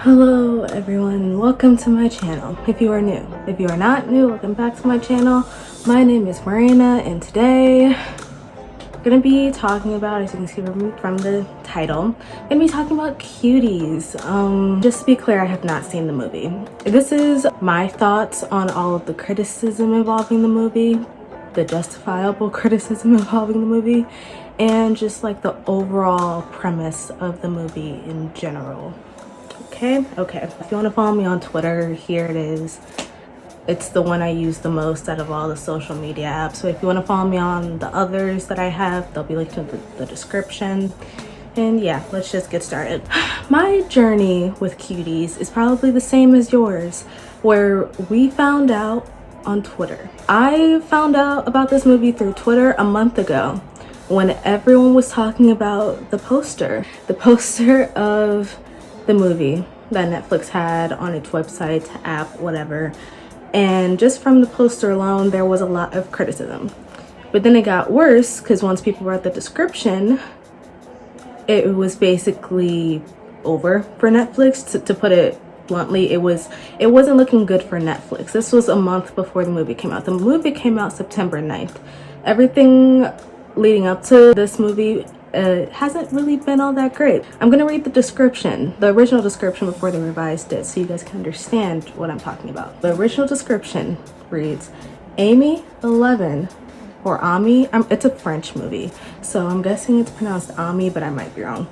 Hello everyone, welcome to my channel. If you are new, if you are not new, welcome back to my channel. My name is Marina and today I'm gonna be talking about, as you can see from the title, I'm gonna be talking about Cuties. Just to be clear, I have not seen the movie. This is my thoughts on all of the criticism involving the movie, the justifiable criticism involving the movie, and just like the overall premise of the movie in general. Okay. If you want to follow me on Twitter, here it is. It's the one I use the most out of all the social media apps. So if you want to follow me on the others that I have, they'll be linked in the description. And yeah, let's just get started. My journey with Cuties is probably the same as yours, where we found out on Twitter. I found out about this movie through Twitter a month ago when everyone was talking about the poster of the movie that Netflix had on its website, app, whatever. And just from the poster alone, there was a lot of criticism. But then it got worse because once people read the description, it was basically over for Netflix. To put it bluntly, it wasn't looking good for Netflix. This was a month before the movie came out. The movie came out September 9th. Everything leading up to this movie hasn't really been all that great. I'm gonna read the description, the original description before they revised it, so you guys can understand what I'm talking about. The original description reads, Amy 11, or Ami, it's a French movie, so I'm guessing it's pronounced Ami, but I might be wrong.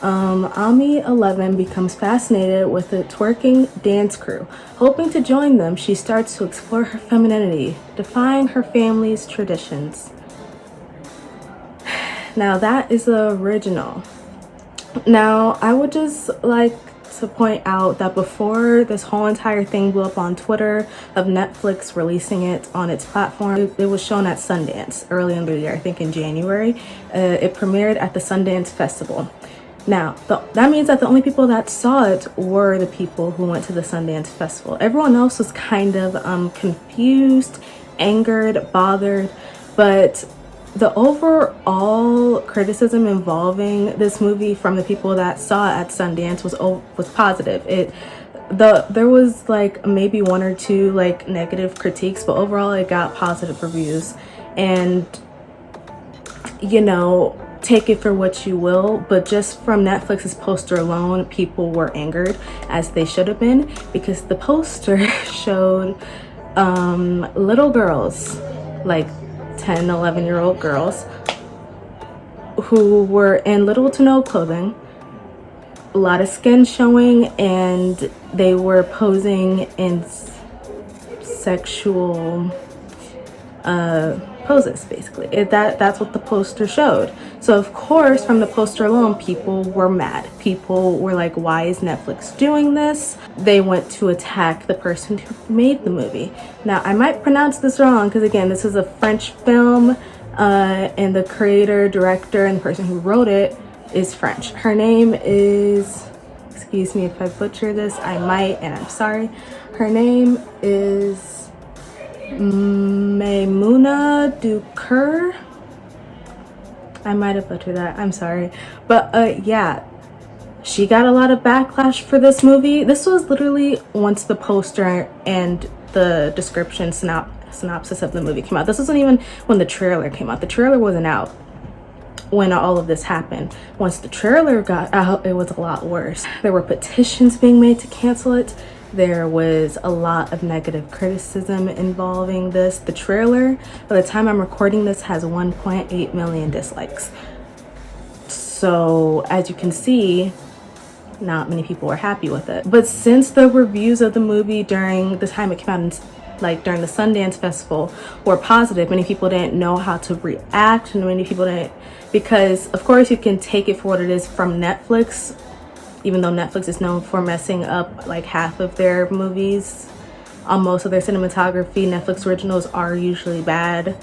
Ami 11 becomes fascinated with the twerking dance crew. Hoping to join them, she starts to explore her femininity, defying her family's traditions. Now that is the original. Now I would just like to point out that before this whole entire thing blew up on Twitter of Netflix releasing it on its platform, it was shown at Sundance early in the year, I think in January. It premiered at the Sundance Festival. Now, that means that the only people that saw it were the people who went to the Sundance Festival. Everyone else was kind of confused, angered, bothered, but the overall criticism involving this movie from the people that saw it at Sundance was positive. There was like maybe one or two like negative critiques, but overall it got positive reviews. And you know, take it for what you will, but just from Netflix's poster alone, people were angered, as they should have been, because the poster showed little girls, like 10, 11-year-old girls who were in little to no clothing, a lot of skin showing, and they were posing in sexual poses, basically. That's what the poster showed. So of course, from the poster alone, people were mad. People were like, why is Netflix doing this? They went to attack the person who made the movie. Now, I might pronounce this wrong because again, this is a French film and the creator, director, and the person who wrote it is French. Her name is, excuse me if I butcher this, I might, and I'm sorry. Her name is Maimouna Ducour. I might have butchered that, I'm sorry. But yeah, she got a lot of backlash for this movie. This was literally once the poster and the description synopsis of the movie came out. This wasn't even when the trailer came out. The trailer wasn't out when all of this happened. Once the trailer got out, it was a lot worse. There were petitions being made to cancel it. There was a lot of negative criticism involving this. The trailer, by the time I'm recording this, has 1.8 million dislikes. So as you can see, not many people were happy with it. But since the reviews of the movie during the time it came out, like during the Sundance Festival, were positive, many people didn't know how to react, and many people didn't, because of course you can take it for what it is from Netflix, even though Netflix is known for messing up like half of their movies. On most of their cinematography, Netflix originals are usually bad.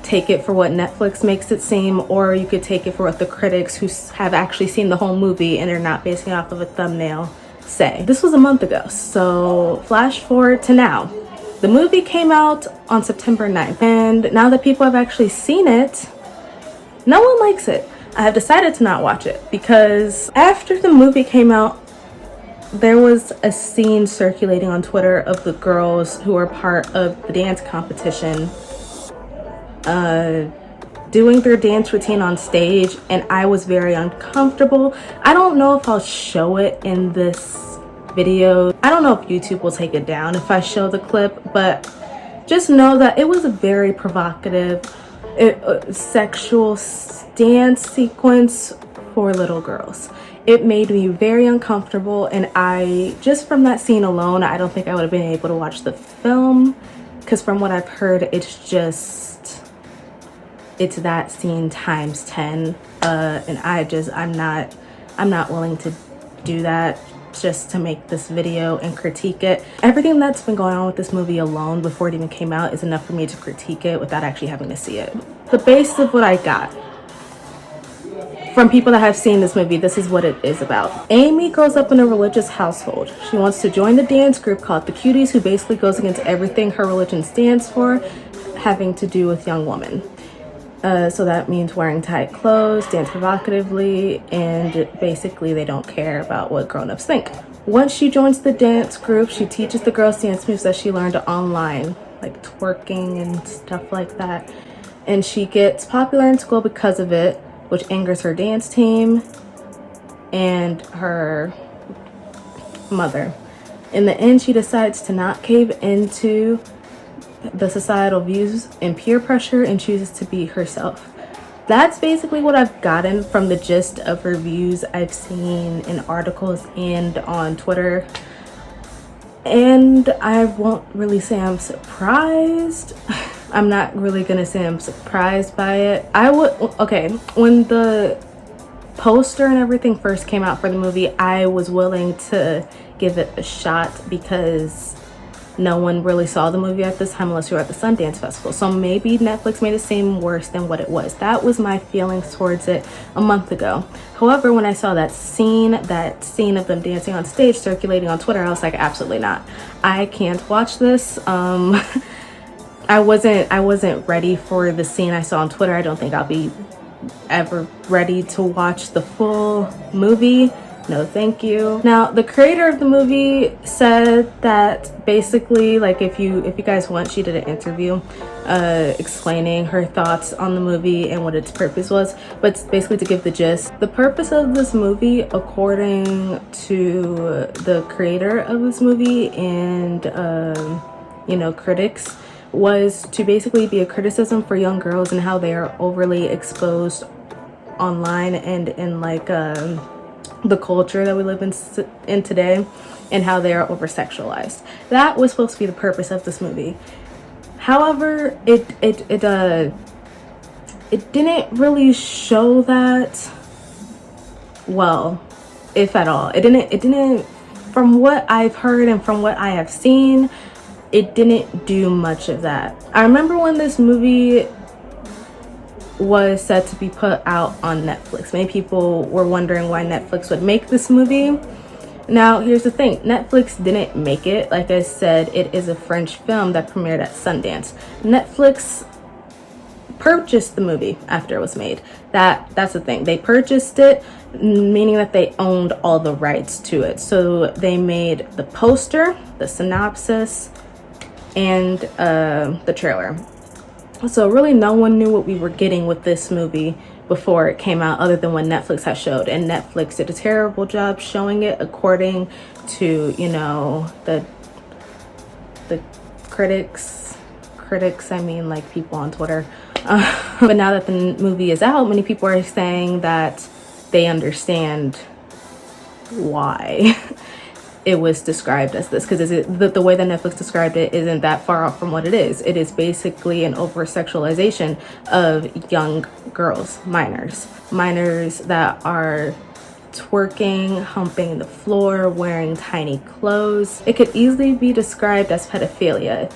Take it for what Netflix makes it seem, or you could take it for what the critics who have actually seen the whole movie and are not basing it off of a thumbnail say. This was a month ago, so flash forward to now. The movie came out on September 9th, and now that people have actually seen it, no one likes it. I have decided to not watch it because after the movie came out, there was a scene circulating on Twitter of the girls who were part of the dance competition doing their dance routine on stage, and I was very uncomfortable. I don't know if I'll show it in this video. I don't know if YouTube will take it down if I show the clip, but just know that it was a very provocative sexual dance sequence for little girls. It made me very uncomfortable, and I just from that scene alone, I don't think I would have been able to watch the film, because from what I've heard, it's that scene times 10, and I'm not willing to do that just to make this video and critique it. Everything that's been going on with this movie alone before it even came out is enough for me to critique it without actually having to see it. The base of what I got from people that have seen this movie, this is what it is about. Amy grows up in a religious household. She wants to join the dance group called the Cuties, who basically goes against everything her religion stands for, having to do with young women. So that means wearing tight clothes, dance provocatively, and basically they don't care about what grown-ups think. Once she joins the dance group, she teaches the girls dance moves that she learned online, like twerking and stuff like that. And she gets popular in school because of it, which angers her dance team and her mother. In the end, she decides to not cave into the societal views and peer pressure and chooses to be herself. That's basically what I've gotten from the gist of reviews I've seen in articles and on Twitter. And I won't really say I'm surprised. I'm not really gonna say I'm surprised by it. Okay, when the poster and everything first came out for the movie, I was willing to give it a shot because no one really saw the movie at this time unless you were at the Sundance Festival. So maybe Netflix made it seem worse than what it was. That was my feelings towards it a month ago. However, when I saw that scene of them dancing on stage circulating on Twitter, I was like, absolutely not. I can't watch this. I wasn't ready for the scene I saw on Twitter. I don't think I'll be ever ready to watch the full movie. No, thank you. Now, the creator of the movie said that basically, like, if you guys want, she did an interview explaining her thoughts on the movie and what its purpose was. But basically, to give the gist, the purpose of this movie, according to the creator of this movie and critics, was to basically be a criticism for young girls and how they are overly exposed online and in like the culture that we live in today, and how they are over sexualized. That was supposed to be the purpose of this movie. However, it didn't really show that well, if at all. It didn't from what I've heard and from what I have seen, it didn't do much of that. I remember when this movie was set to be put out on Netflix. Many people were wondering why Netflix would make this movie. Now, here's the thing. Netflix didn't make it. Like I said, it is a French film that premiered at Sundance. Netflix purchased the movie after it was made. That's the thing. They purchased it, meaning that they owned all the rights to it. So they made the poster, the synopsis, and the trailer. So really no one knew what we were getting with this movie before it came out, other than what Netflix had showed. And Netflix did a terrible job showing it, according to, the critics, I mean like people on Twitter. But now that the movie is out, many people are saying that they understand why it was described as this, because the way that Netflix described it isn't that far off from what it is. It is basically an over-sexualization of young girls, minors that are twerking, humping the floor, wearing tiny clothes. It could easily be described as pedophilia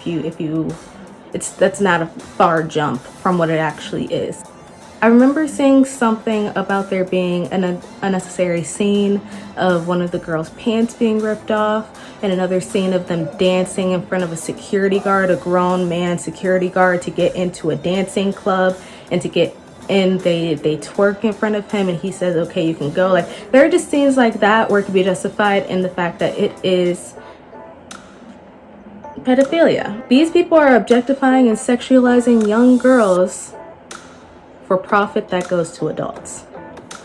that's not a far jump from what it actually is. I remember seeing something about there being an unnecessary scene of one of the girls' pants being ripped off, and another scene of them dancing in front of a security guard, a grown man security guard, to get into a dancing club and to get and they twerk in front of him and he says, okay, you can go. Like, there are just scenes like that where it could be justified in the fact that it is pedophilia. These people are objectifying and sexualizing young girls for profit that goes to adults.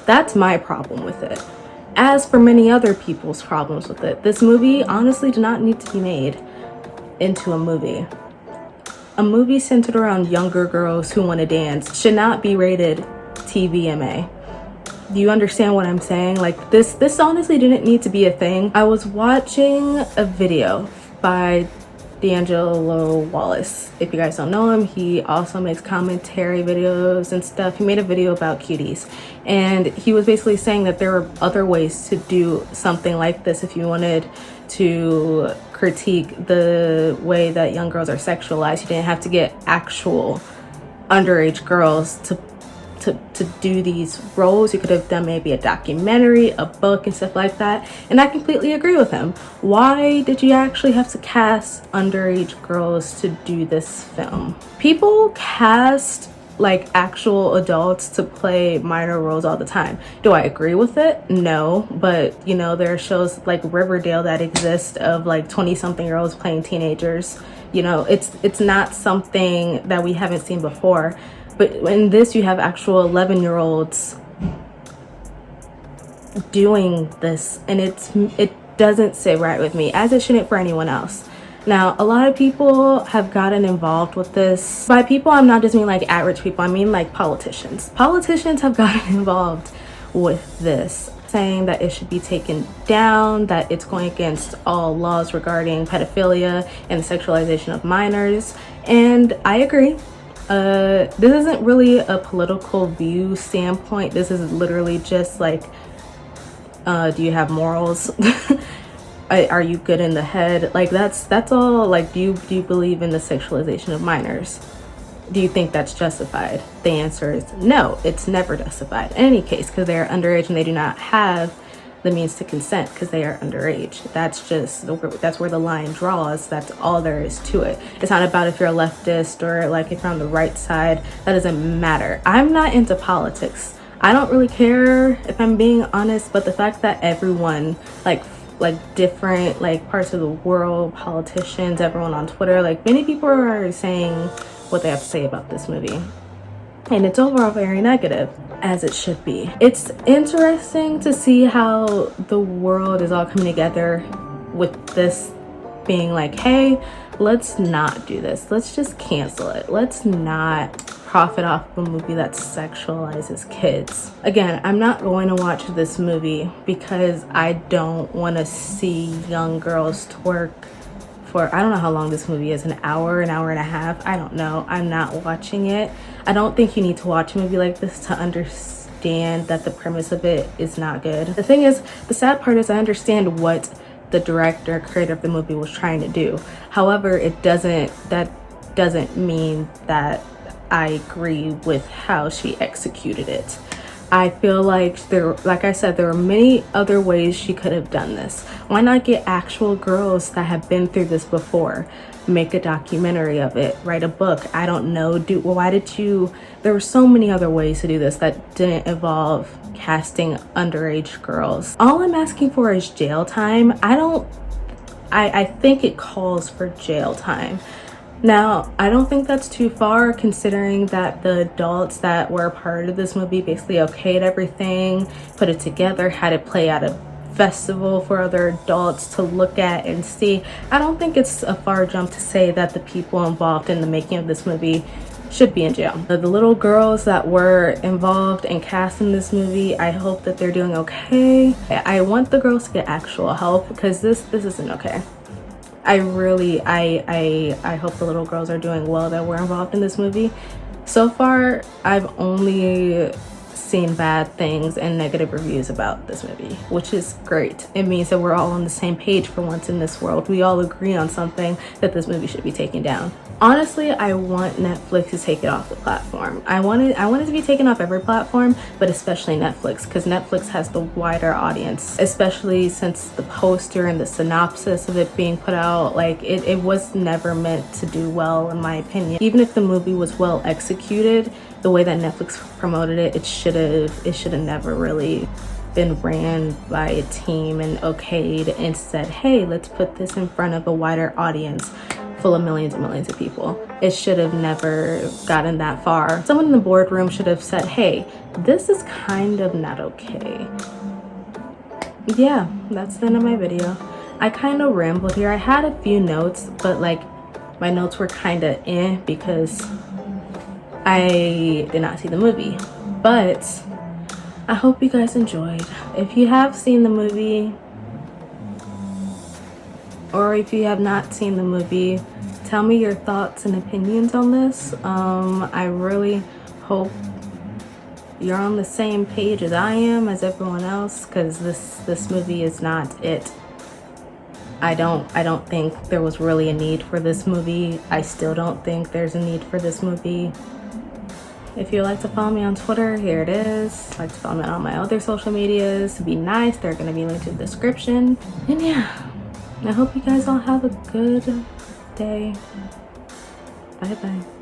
That's my problem with it. As for many other people's problems with it, this movie honestly did not need to be made into a movie. A movie centered around younger girls who want to dance should not be rated TVMA. Do you understand what I'm saying? Like, this honestly didn't need to be a thing. I was watching a video by D'Angelo Wallace. If you guys don't know him, he also makes commentary videos and stuff. He made a video about cuties, and he was basically saying that there are other ways to do something like this if you wanted to critique the way that young girls are sexualized. You didn't have to get actual underage girls to do these roles. You could have done maybe a documentary, a book, and stuff like that. And I completely agree with him. Why did you actually have to cast underage girls to do this film? People cast like actual adults to play minor roles all the time. Do I agree with it? No, but you know, there are shows like Riverdale that exist of like 20-something-year-olds playing teenagers. You know, it's not something that we haven't seen before. But in this, you have actual 11-year-olds doing this, and it doesn't sit right with me, as it shouldn't for anyone else. Now, a lot of people have gotten involved with this. By people, I'm not just mean like average people, I mean like politicians. Politicians have gotten involved with this, saying that it should be taken down, that it's going against all laws regarding pedophilia and the sexualization of minors, and I agree. This isn't really a political view standpoint. This is literally just like, do you have morals? Are you good in the head? Like, that's all. Like, do you believe in the sexualization of minors? Do you think that's justified? The answer is no, it's never justified in any case, because they are underage and they do not have the means to consent because they are underage. That's where the line draws. That's all there is to it. It's not about if you're a leftist or like if you're on the right side. That doesn't matter. I'm not into politics. I don't really care, if I'm being honest, but the fact that everyone, like different like parts of the world, politicians, everyone on Twitter, like many people are saying what they have to say about this movie. And it's overall very negative, as it should be. It's interesting to see how the world is all coming together with this being like, hey, let's not do this. Let's just cancel it. Let's not profit off of a movie that sexualizes kids. Again, I'm not going to watch this movie because I don't want to see young girls twerk for, I don't know how long this movie is, an hour and a half. I don't know. I'm not watching it. I don't think you need to watch a movie like this to understand that the premise of it is not good. The thing is, the sad part is I understand what the director, creator of the movie was trying to do. However, that doesn't mean that I agree with how she executed it. I feel like like I said, there are many other ways she could have done this. Why not get actual girls that have been through this before? Make a documentary of it, write a book. I don't know. There were so many other ways to do this that didn't involve casting underage girls. All I'm asking for is jail time. I think it calls for jail time. Now, I don't think that's too far, considering that the adults that were a part of this movie basically okayed everything, put it together, had it play at a festival for other adults to look at and see. I don't think it's a far jump to say that the people involved in the making of this movie should be in jail. The little girls that were involved and cast in this movie, I hope that they're doing okay. I want the girls to get actual help, because this isn't okay. I hope the little girls are doing well that were involved in this movie. So far, I've only seen bad things and negative reviews about this movie, which is great. It means that we're all on the same page for once in this world. We all agree on something, that this movie should be taken down. Honestly, I want Netflix to take it off the platform. I want it to be taken off every platform, but especially Netflix, because Netflix has the wider audience, especially since the poster and the synopsis of it being put out, like it was never meant to do well, in my opinion. Even if the movie was well executed, the way that Netflix promoted it, it should have never really been ran by a team and okayed and said, hey, let's put this in front of a wider audience full of millions and millions of people. It should have never gotten that far. Someone in the boardroom should have said, hey, this is kind of not okay. Yeah, that's the end of my video. I kind of rambled here. I had a few notes, but like my notes were kind of because I did not see the movie. But I hope you guys enjoyed. If you have seen the movie, or if you have not seen the movie, tell me your thoughts and opinions on this. I really hope you're on the same page as I am, as everyone else, because this movie is not it. I don't think there was really a need for this movie. I still don't think there's a need for this movie. If you'd like to follow me on Twitter, here it is. Like to follow me on my other social medias. Be nice, they're gonna be linked in the description. And yeah, I hope you guys all have a good day. Bye bye.